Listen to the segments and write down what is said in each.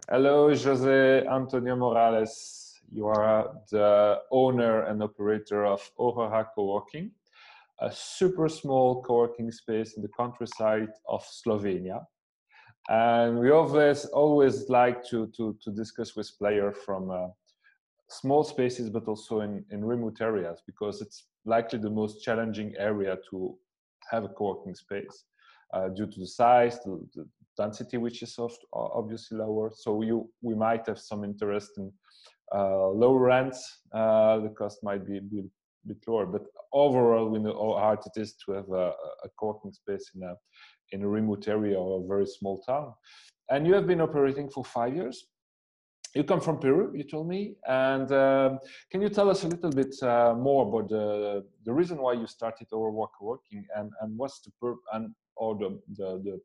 Hello, Jose Antonio Morales. You are the owner and operator of Aurora Coworking, a super small co-working space in the countryside of Slovenia. And we always like to discuss with players from small spaces, but also in remote areas, because it's likely the most challenging area to have a co-working space due to the size, the density, which is obviously lower. So we might have some interest in low rents. The cost might be a bit lower, but overall, we know how hard it is to have a co-working space in a remote area or a very small town. And you have been operating for 5 years. You come from Peru, you told me, and can you tell us a little bit more about the reason why you started Aurora Coworking and what's the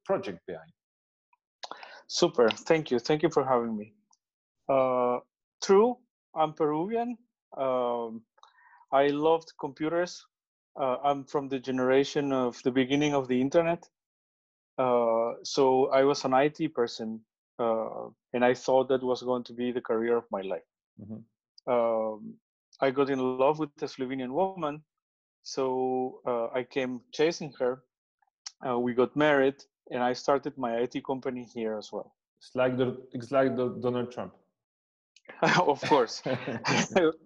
project behind? Super, thank you for having me. True, I'm Peruvian. I loved computers. I'm from the generation of the beginning of the internet. So I was an IT person, and I thought that was going to be the career of my life. Mm-hmm. I got in love with a Slovenian woman, so I came chasing her. We got married, and I started my IT company here as well. It's like the Donald Trump. Of course,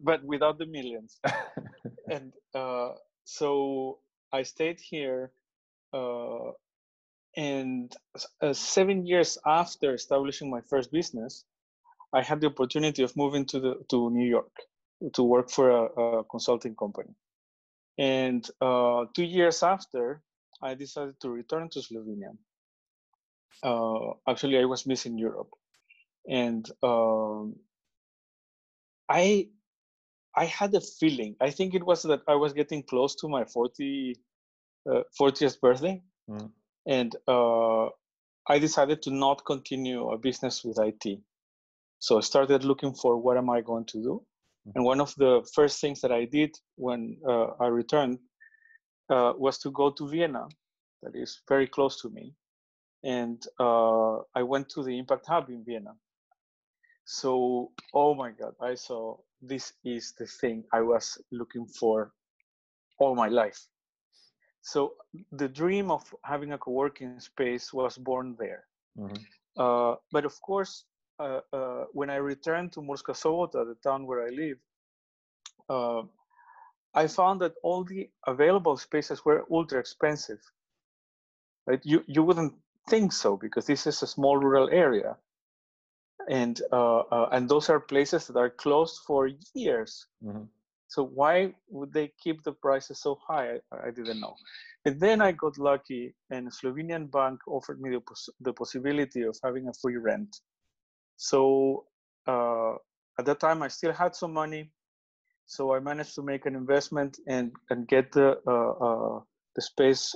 but without the millions. And so I stayed here, and 7 years after establishing my first business, I had the opportunity of moving to New York to work for a consulting company. And 2 years after, I decided to return to Slovenia. Actually, I was missing Europe, and I had a feeling. I think it was that I was getting close to my 40th birthday, and I decided to not continue a business with IT. So I started looking for what am I going to do. And one of the first things that I did when I returned was to go to Vienna, that is very close to me. And I went to the Impact Hub in Vienna. So, oh my God, I saw this is the thing I was looking for all my life. So the dream of having a co-working space was born there. Mm-hmm. But of course, when I returned to Murska Sobota, the town where I live, I found that all the available spaces were ultra expensive. Right? You wouldn't think so, because this is a small rural area, and those are places that are closed for years. Mm-hmm. So why would they keep the prices so high? I didn't know. And then I got lucky, and a Slovenian bank offered me the possibility of having a free rent. So at that time, I still had some money. So I managed to make an investment and get the space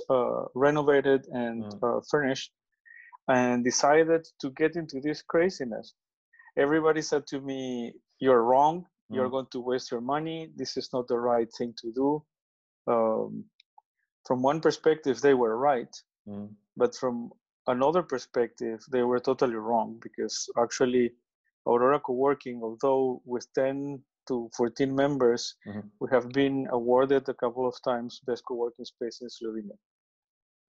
renovated and furnished, and decided to get into this craziness. Everybody said to me, "You're wrong. You're going to waste your money. This is not the right thing to do." From one perspective, they were right. But from another perspective, they were totally wrong, because actually Aurora Coworking, although with 10 to 14 members, we have been awarded a couple of times Best Co-working Space in Slovenia.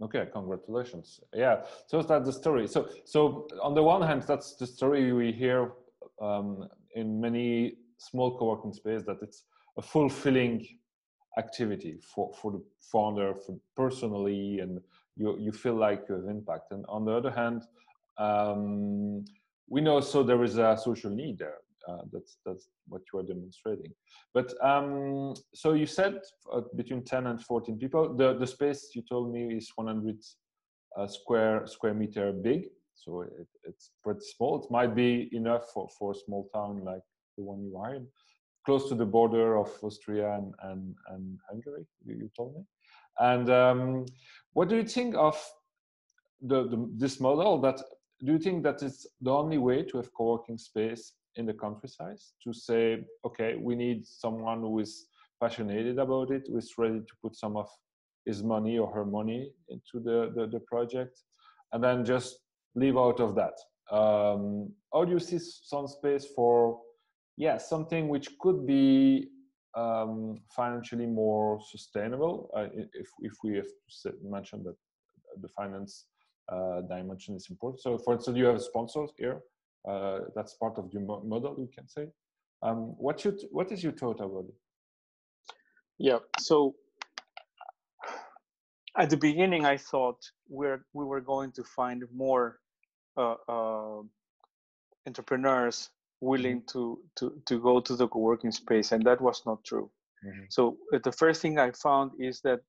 Okay, congratulations. Yeah, so that's the story. So on the one hand, that's the story we hear in many small co-working space, that it's a fulfilling activity for the founder, for personally, and you feel like you have impact. And on the other hand, we know so there is a social need there. That's what you are demonstrating. But so you said between 10 and 14 people. The space you told me is 100 square meter big, so it's pretty small. It might be enough for a small town like the one you are in, close to the border of Austria and Hungary, you told me. And what do you think of this model? Do you think that it's the only way to have co-working space in the countryside, to say, okay, we need someone who is passionate about it, who is ready to put some of his money or her money into the project, and then just live out of that? How do you see some space for, yeah, something which could be financially more sustainable? If we have to mention that the finance dimension is important. So, for instance, you have sponsors here. That's part of the model, you can say. What is your thought about it? Yeah. So at the beginning, I thought we were going to find more entrepreneurs willing to go to the co-working space, and that was not true. So the first thing I found is that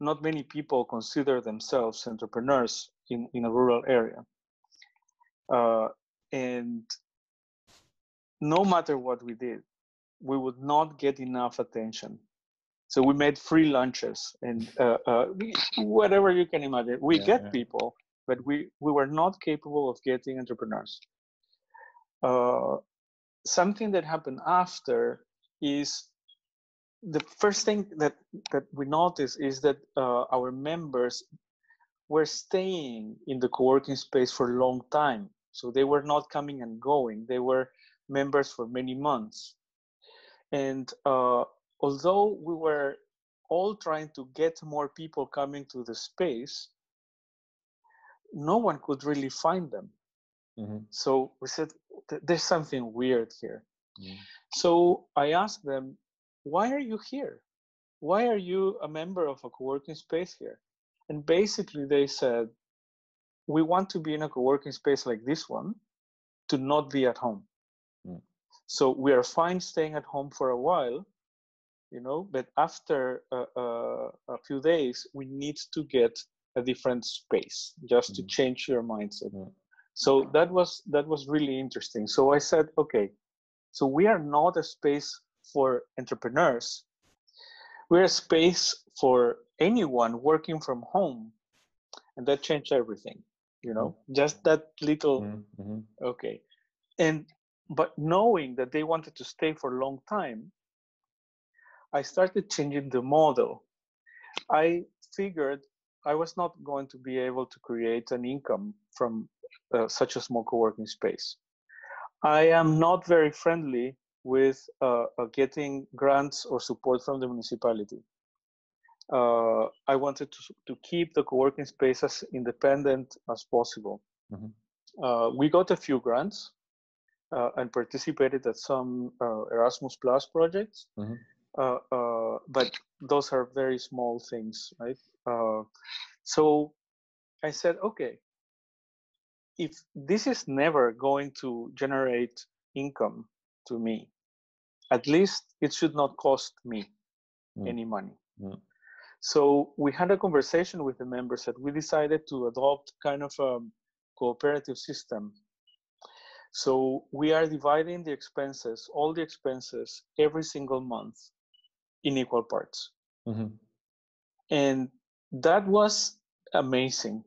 not many people consider themselves entrepreneurs in a rural area, and no matter what we did, we would not get enough attention. So we made free lunches and whatever you can imagine. We get people, but we were not capable of getting entrepreneurs. Something that happened after is the first thing that we noticed is that our members were staying in the co-working space for a long time. So they were not coming and going. They were members for many months. And although we were all trying to get more people coming to the space, no one could really find them. So we said, there's something weird here. So I asked them, why are you here? Why are you a member of a co-working space here? And basically they said, we want to be in a co-working space like this one to not be at home. So we are fine staying at home for a while, you know, but after a few days, we need to get a different space just to change your mindset. So that was really interesting. So I said, okay, so we are not a space for entrepreneurs. We're a space for anyone working from home. And that changed everything, you know, just that little, okay. But knowing that they wanted to stay for a long time, I started changing the model. I figured I was not going to be able to create an income from such a small co-working space. I am not very friendly with getting grants or support from the municipality. I wanted to keep the co-working space as independent as possible. We got a few grants and participated at some Erasmus Plus projects, but those are very small things, right? So I said, okay, if this is never going to generate income to me, at least it should not cost me any money. So we had a conversation with the members that we decided to adopt kind of a cooperative system. So we are dividing the expenses, all the expenses, every single month in equal parts. And that was amazing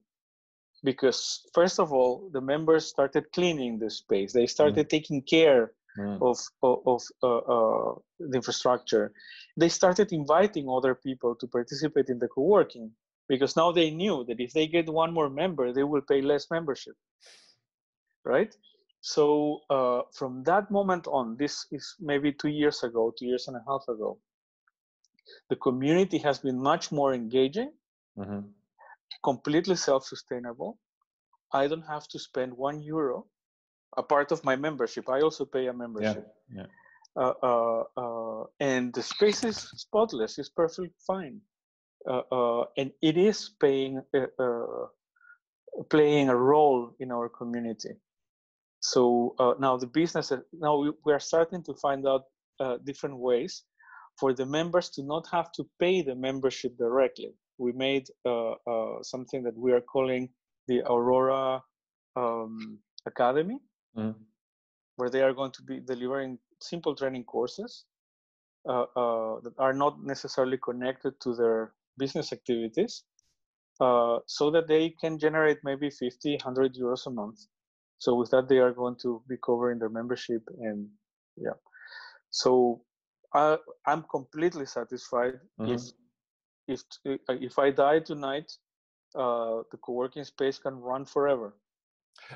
because, first of all, the members started cleaning the space. They started taking care of the infrastructure. They started inviting other people to participate in the co-working because now they knew that if they get one more member, they will pay less membership, right? So from that moment on, this is maybe 2 years ago, 2.5 years ago, the community has been much more engaging, completely self-sustainable. I don't have to spend €1 a part of my membership. I also pay a membership. And the space is spotless, it's perfectly fine. And it is playing a role in our community. So now the business, now we are starting to find out different ways for the members to not have to pay the membership directly. We made something that we are calling the Aurora Academy, where they are going to be delivering simple training courses that are not necessarily connected to their business activities, so that they can generate maybe 50, €100 a month. So with that, they are going to be covering their membership, and yeah. So I'm completely satisfied. If I die tonight, the co-working space can run forever.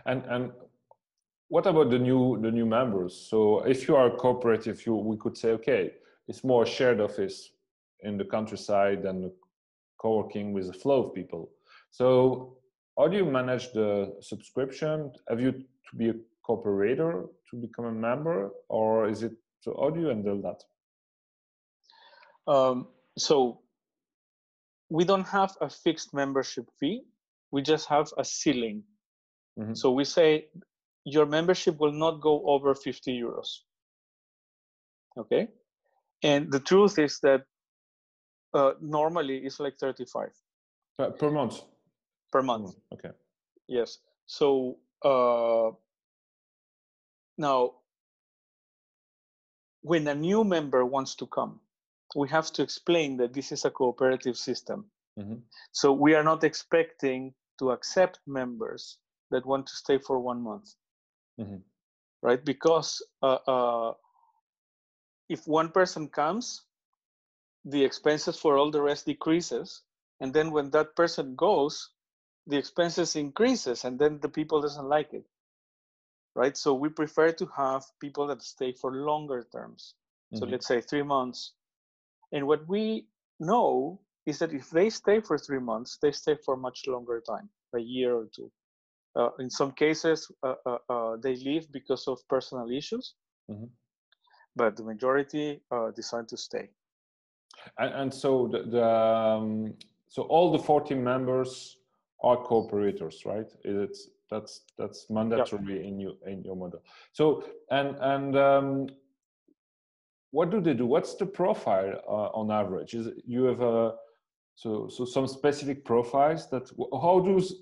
And what about the new members? So if you are a cooperative, we could say, okay, it's more a shared office in the countryside than the co-working with a flow of people. So how do you manage the subscription? Have you to be a cooperator to become a member, or is it, so how do you handle that? So we don't have a fixed membership fee. We just have a ceiling. Mm-hmm. So we say your membership will not go over 50 euros. Okay. And the truth is that normally it's like 35 per month. Per month. Okay. Yes. So now, when a new member wants to come, we have to explain that this is a cooperative system. Mm-hmm. So we are not expecting to accept members that want to stay for 1 month, Mm-hmm. right? Because if one person comes, the expenses for all the rest decreases, and then when that person goes, the expenses increases, and then the people doesn't like it, right? So we prefer to have people that stay for longer terms. So let's say 3 months. And what we know is that if they stay for 3 months, they stay for much longer time, a year or two. In some cases, they leave because of personal issues, but the majority decide to stay. And so so all the 14 members are cooperators, right? That's mandatory in your model. So and what do they do? What's the profile on average? Is it, you have so some specific profiles that how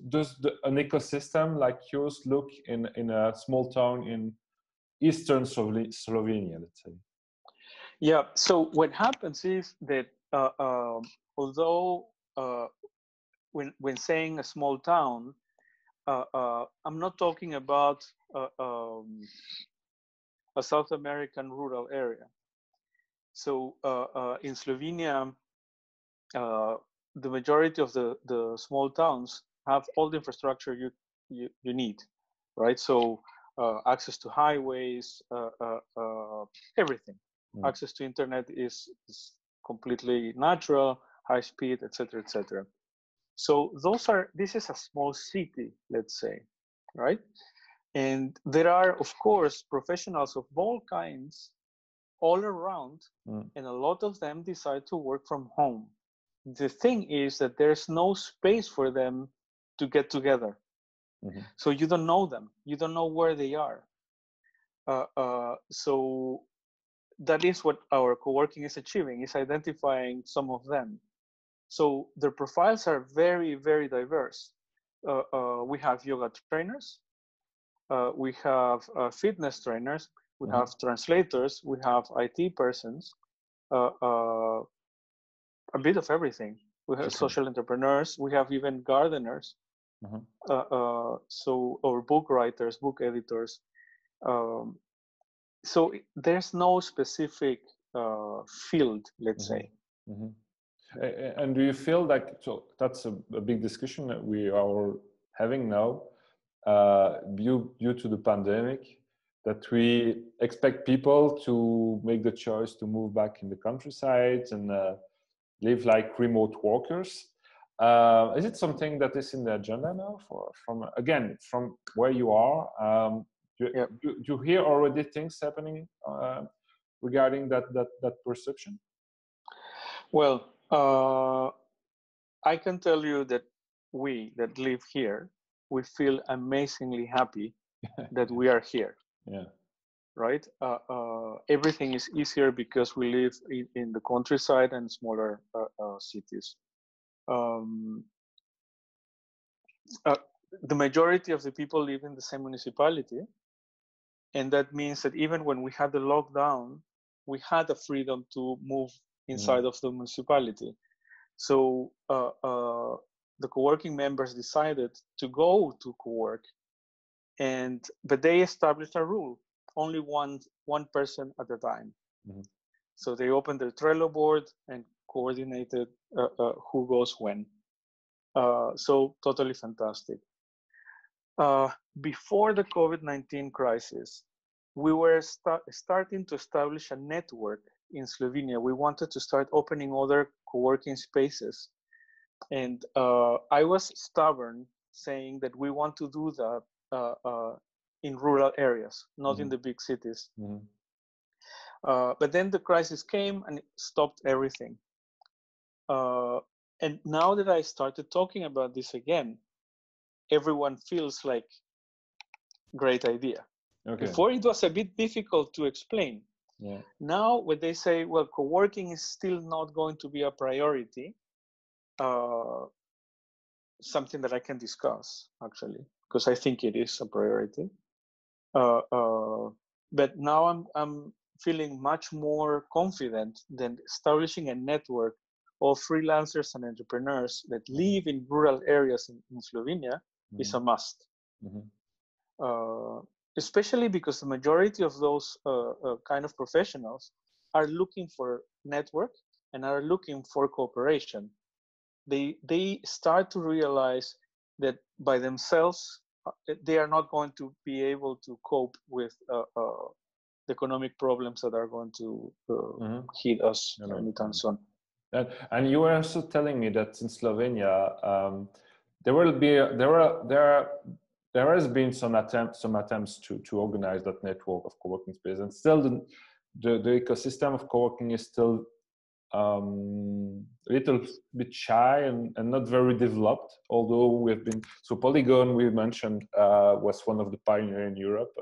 does an ecosystem like yours look in a small town in eastern Slovenia, let's say? Yeah. So what happens is that although when saying a small town, I'm not talking about a South American rural area. So in Slovenia, the majority of the small towns have all the infrastructure you need, right? So access to highways, everything. Access to internet is completely natural, high speed, etc., etc. So this is a small city, let's say, right? And there are, of course, professionals of all kinds all around, and a lot of them decide to work from home. The thing is that there's no space for them to get together. So you don't know them. You don't know where they are. So that is what our co-working is achieving, is identifying some of them. So their profiles are very, very diverse. We have yoga trainers. We have fitness trainers. We have translators. We have IT persons. A bit of everything. We have social entrepreneurs. We have even gardeners. Or book writers, book editors. So there's no specific field, let's say. And do you feel like, so that's a big discussion that we are having now, due to the pandemic, that we expect people to make the choice to move back in the countryside and live like remote workers. Is it something that is in the agenda now from where you are? Do you hear already things happening regarding that perception? Well, I can tell you that we that live here, we feel amazingly happy that we are here. Yeah. Right? Everything is easier because we live in the countryside and smaller cities. The majority of the people live in the same municipality, and that means that even when we had the lockdown, we had the freedom to move inside of the municipality. So the co-working members decided to go to co-work, but they established a rule: only one person at a time. So they opened their Trello board and coordinated who goes when. So totally fantastic. before the COVID-19 crisis, we were starting to establish a network in Slovenia. We wanted to start opening other co-working spaces. And I was stubborn, saying that we want to do that in rural areas, not in the big cities. But then the crisis came and it stopped everything. And now that I started talking about this again, everyone feels like great idea. Okay. Before it was a bit difficult to explain. Yeah. Now when they say, well, co-working is still not going to be a priority, something that I can discuss actually, because I think it is a priority. But now I'm feeling much more confident than establishing a network of freelancers and entrepreneurs that live in rural areas in Slovenia is a must. Especially because the majority of those kind of professionals are looking for network and are looking for cooperation. They start to realize that by themselves, they are not going to be able to cope with the economic problems that are going to hit us anytime soon. And you were also telling me that in Slovenia, there has been some attempts to organize that network of co-working space, and still the ecosystem of co-working is still a little bit shy and not very developed, although we've been, so Polygon we mentioned was one of the pioneers in Europe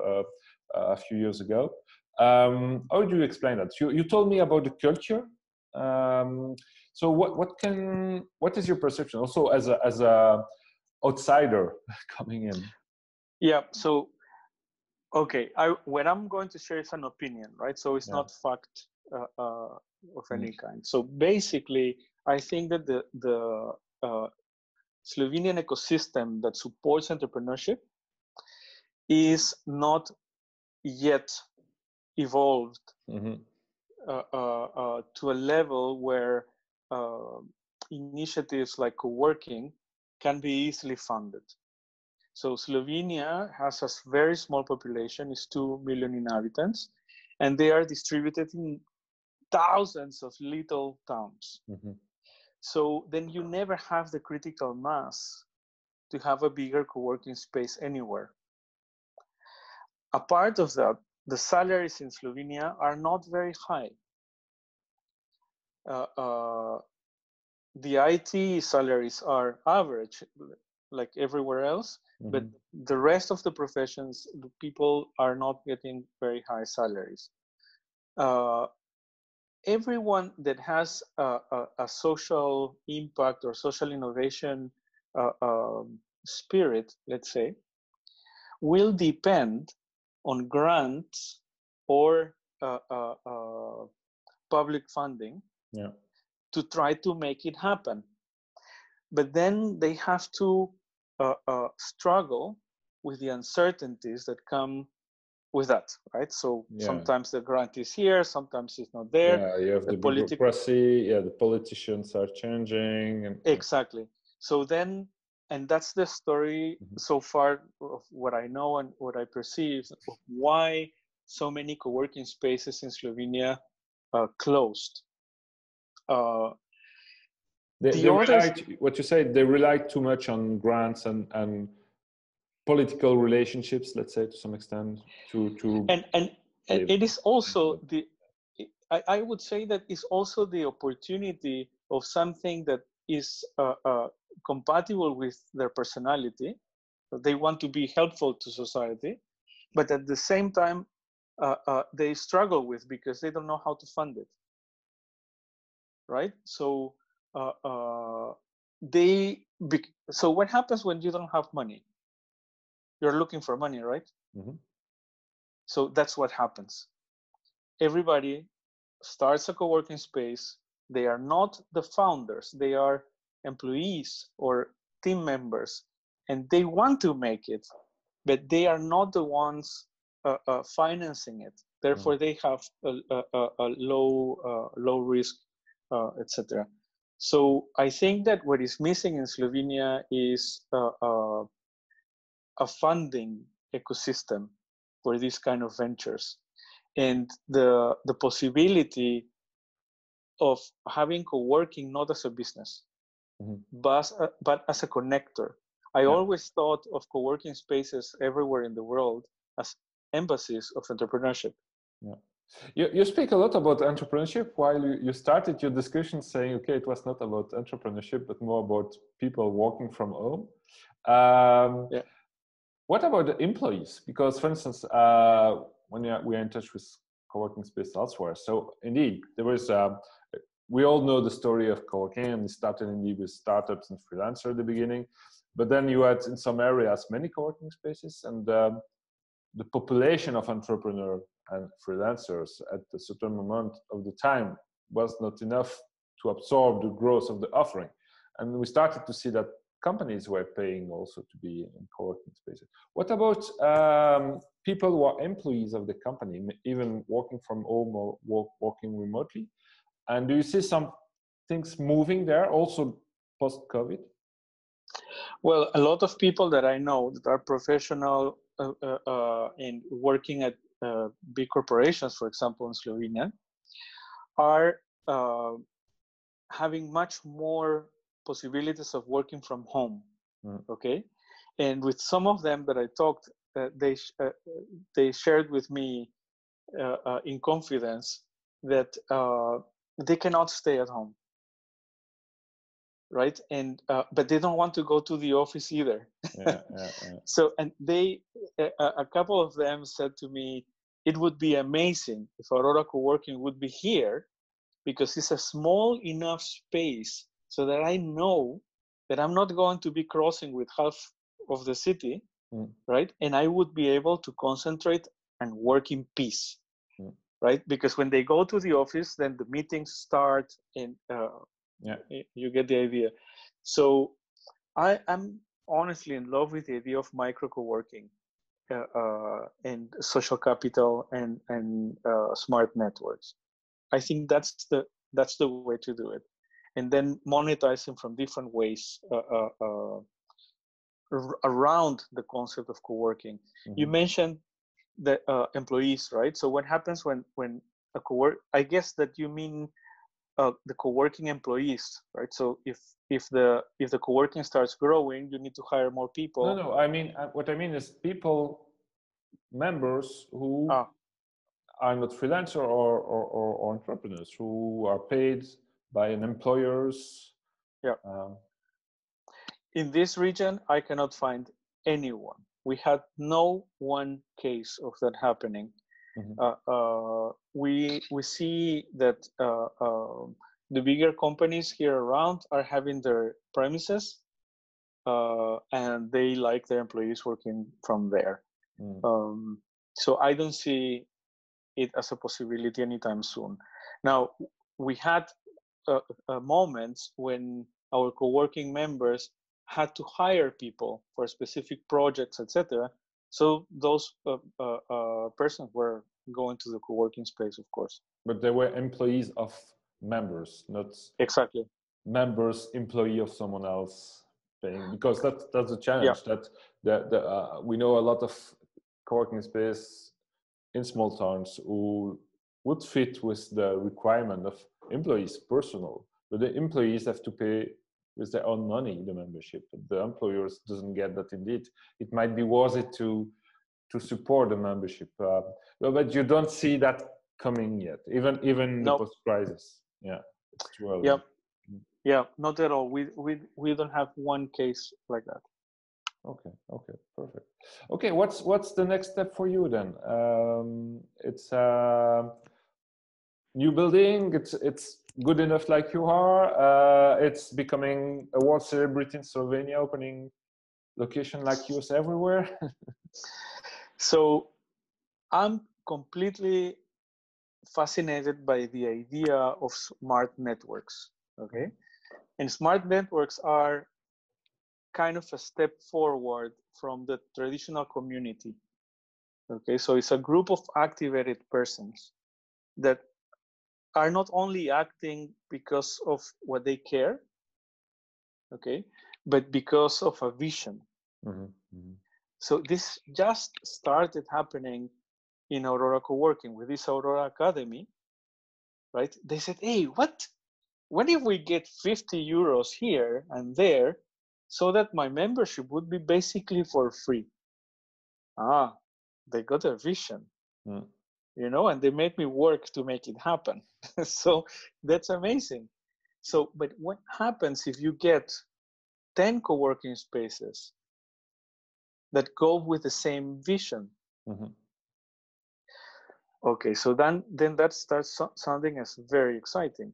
a few years ago. How do you explain that? You told me about the culture. So what is your perception also as a outsider coming in? Yeah, so okay, what I'm going to share is an opinion, right? So it's not fact of any kind. So basically, I think that the Slovenian ecosystem that supports entrepreneurship is not yet evolved to a level where initiatives like co-working can be easily funded. So Slovenia has a very small population, it's 2 million inhabitants, and they are distributed in thousands of little towns. So then you never have the critical mass to have a bigger co-working space anywhere. A part of that, the salaries in Slovenia are not very high. The IT salaries are average, like everywhere else, but the rest of the professions, the people are not getting very high salaries. Everyone that has a social impact or social innovation spirit, let's say, will depend on grants or public funding to try to make it happen. But then they have to struggle with the uncertainties that come with that, right? So sometimes the grant is here, sometimes it's not there. Yeah, you have the bureaucracy, the politicians are changing. Exactly. So then, and that's the story so far of what I know and what I perceive of why so many co-working spaces in Slovenia closed. What you say, they rely too much on grants and political relationships, let's say, to some extent. And it is also I would say that it's also the opportunity of something that is compatible with their personality. They want to be helpful to society, but at the same time, they struggle with because they don't know how to fund it. Right? So so what happens when you don't have money? You're looking for money, right? So that's what happens. Everybody starts a co-working space. They are not the founders. They are employees or team members, and they want to make it, but they are not the ones financing it. Therefore, they have a low risk, etc. So I think that what is missing in Slovenia is a funding ecosystem for these kind of ventures, and the possibility of having co-working not as a business, but as a connector. I always thought of co-working spaces everywhere in the world as embassies of entrepreneurship. Yeah. You speak a lot about entrepreneurship while you started your discussion saying, okay, it was not about entrepreneurship, but more about people working from home. What about the employees? Because, for instance, when we are in touch with co-working space elsewhere, so indeed, there was, we all know the story of co-working, and it started indeed with startups and freelancers at the beginning, but then you had in some areas many co-working spaces, and the population of entrepreneurs and freelancers at a certain moment of the time was not enough to absorb the growth of the offering. And we started to see that companies were paying also to be in co-working spaces. What about people who are employees of the company, even working from home or working remotely? And do you see some things moving there also post-COVID? Well, a lot of people that I know that are professional and working at big corporations, for example, in Slovenia, are having much more possibilities of working from home. Okay, and with some of them that I talked, they shared with me in confidence that they cannot stay at home, right? And but they don't want to go to the office either. So, and they, a couple of them said to me, it would be amazing if Aurora Coworking would be here, because it's a small enough space so that I know that I'm not going to be crossing with half of the city, right? And I would be able to concentrate and work in peace, right? Because when they go to the office, then the meetings start, and you get the idea. So I'm honestly in love with the idea of micro co-working and social capital and smart networks. I think that's the way to do it, and then monetizing from different ways around the concept of co-working. You mentioned the employees, right? So what happens when a I guess that you mean the co-working employees, right? So if the co-working starts growing, you need to hire more people. No. I mean, what I mean is members who are not freelancer or entrepreneurs, who are paid by an employers. In this region, I cannot find anyone. We had no one case of that happening. We see that the bigger companies here around are having their premises, and they like their employees working from there. So I don't see it as a possibility anytime soon. Now, we had moments when our co-working members had to hire people for specific projects, etc. So those persons were going to the co-working space, of course. But they were employees of members, not exactly members, employee of someone else paying. Because that's a challenge. That we know a lot of co-working space in small towns who would fit with the requirement of employees, personal, but the employees have to pay with their own money the membership. The employers doesn't get that. Indeed, it might be worth it to support the membership, but you don't see that coming yet, even the post crisis. It's too early. Not at all. We don't have one case like that. Okay, perfect. Okay, what's the next step for you then? It's new building. It's good enough like you are. It's becoming a world celebrity in Slovenia, opening location like yours everywhere. So I'm completely fascinated by the idea of smart networks. Okay, and smart networks are kind of a step forward from the traditional community. Okay, so it's a group of activated persons that are not only acting because of what they care, okay, but because of a vision. So this just started happening in Aurora Coworking with this Aurora Academy, right? They said, hey, what if we get 50 euros here and there so that my membership would be basically for free? Ah, they got a vision, and they made me work to make it happen. So that's amazing. So, but what happens if you get 10 co-working spaces that go with the same vision? Okay, so then that starts sounding as very exciting.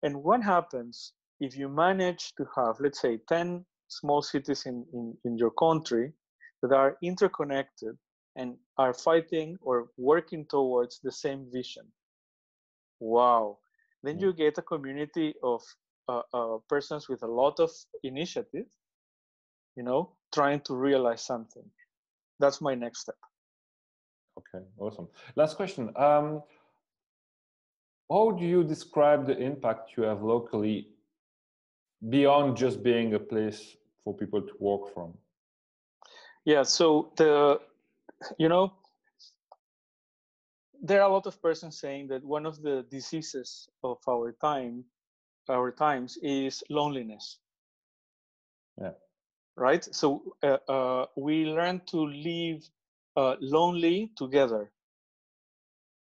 And what happens if you manage to have, let's say, 10 small cities in your country that are interconnected and are fighting or working towards the same vision? Wow. Then you get a community of persons with a lot of initiative, trying to realize something. That's my next step. Okay, awesome. Last question. How do you describe the impact you have locally beyond just being a place for people to work from? Yeah, so there are a lot of persons saying that one of the diseases of our times is loneliness. Yeah. Right? So we learn to live lonely together.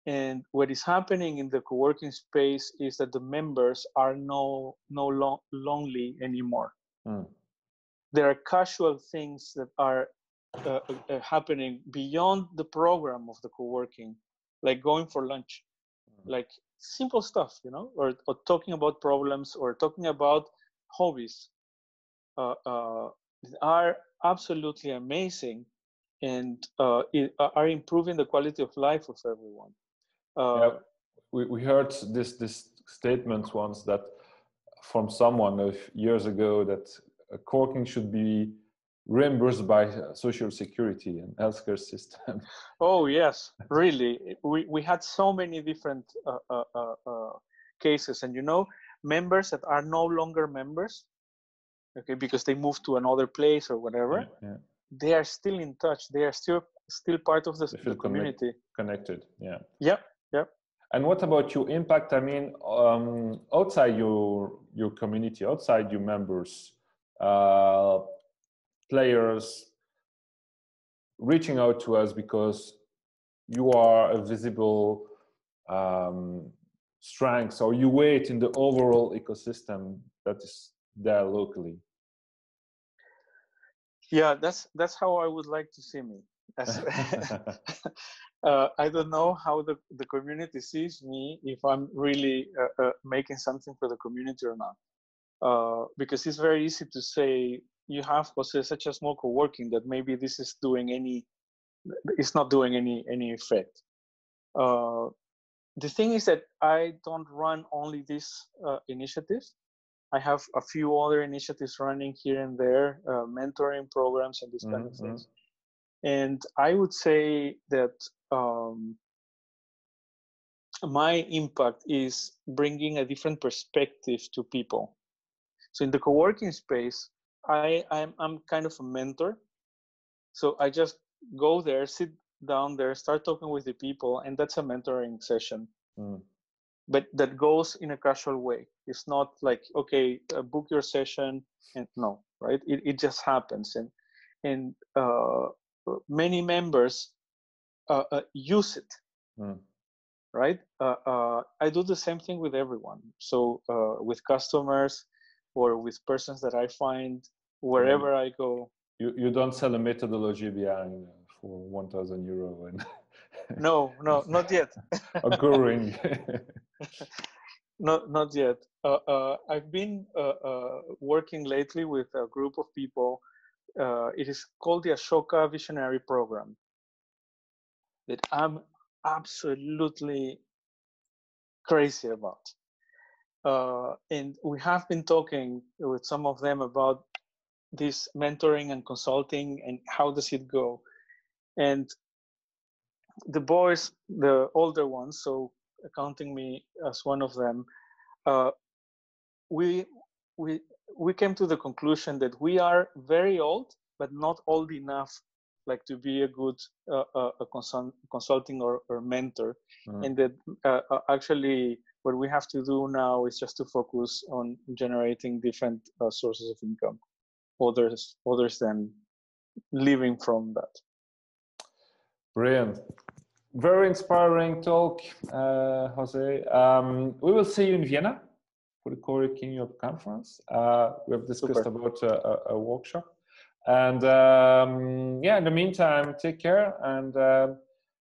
And what is happening in the co-working space is that the members are no lonely anymore. There are casual things that are happening beyond the program of the co-working, like going for lunch, like simple stuff, or talking about problems or talking about hobbies. Are absolutely amazing and are improving the quality of life of everyone. Yeah, we heard this statement once that from someone of years ago that co-working should be reimbursed by social security and healthcare system. Oh yes, really. We had so many different cases, and members that are no longer members, okay, because they moved to another place or whatever. Yeah. They are still in touch. They are still part of the community. Connected. Yeah. Yep. And what about your impact? I mean, outside your community, outside your members, players reaching out to us because you are a visible strength, or you weight in the overall ecosystem that is there locally. Yeah, that's how I would like to see me. I don't know how the community sees me, if I'm really making something for the community or not. Because it's very easy to say, you have, Jose, such a small co-working that maybe this is it's not doing any effect. The thing is that I don't run only these initiatives. I have a few other initiatives running here and there, mentoring programs and these kind of things. And I would say that my impact is bringing a different perspective to people. So in the co-working space, I'm kind of a mentor. So I just go there, sit down there, start talking with the people, and that's a mentoring session. But that goes in a casual way. It's not like, okay, book your session, and no, right? It just happens, and many members use it, right? I do the same thing with everyone. So with customers or with persons that I find wherever I go. You don't sell a methodology behind for 1,000 euro and No, not yet. Occurring. Not yet. I've been working lately with a group of people. It is called the Ashoka Visionary Program, that I'm absolutely crazy about. And we have been talking with some of them about this mentoring and consulting and how does it go. And the boys, the older ones, so counting me as one of them, we came to the conclusion that we are very old, but not old enough like to be a good consulting or mentor, and that actually what we have to do now is just to focus on generating different sources of income, others than living from that. Brilliant. Very inspiring talk, Jose. We will see you in Vienna for the Coworking Europe conference. We have discussed about a workshop. And yeah, in the meantime, take care. And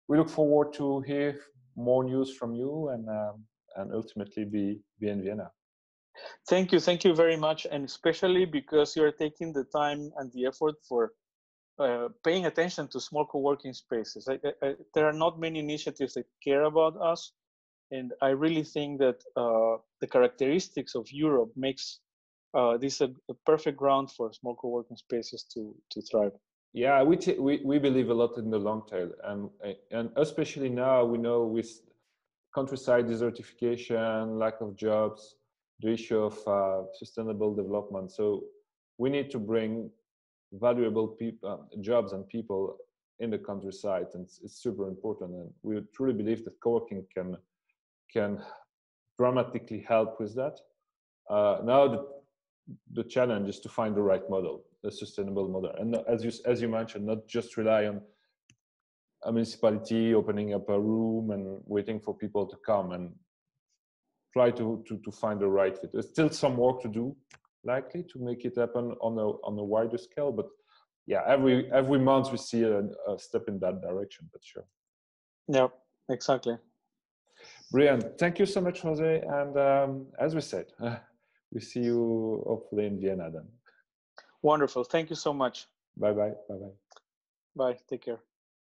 we look forward to hear more news from you and ultimately be in Vienna. Thank you very much. And especially because you're taking the time and the effort for paying attention to small co-working spaces. There are not many initiatives that care about us. And I really think that the characteristics of Europe makes this a perfect ground for small co-working spaces to thrive. Yeah, we believe a lot in the long tail, and especially now we know with countryside desertification, lack of jobs, the issue of sustainable development. So we need to bring valuable people, jobs and people in the countryside, and it's super important. And we truly believe that co-working can dramatically help with that. Now the challenge is to find the right model, a sustainable model, and as you mentioned, not just rely on a municipality opening up a room and waiting for people to come, and try to find the right fit. There's still some work to do, likely, to make it happen on a wider scale, but yeah, every month we see a step in that direction, but sure. Yeah, exactly. Brilliant. Thank you so much, Jose. And as we said, we see you hopefully in Vienna then. Wonderful. Thank you so much. Bye-bye. Bye-bye. Bye. Take care.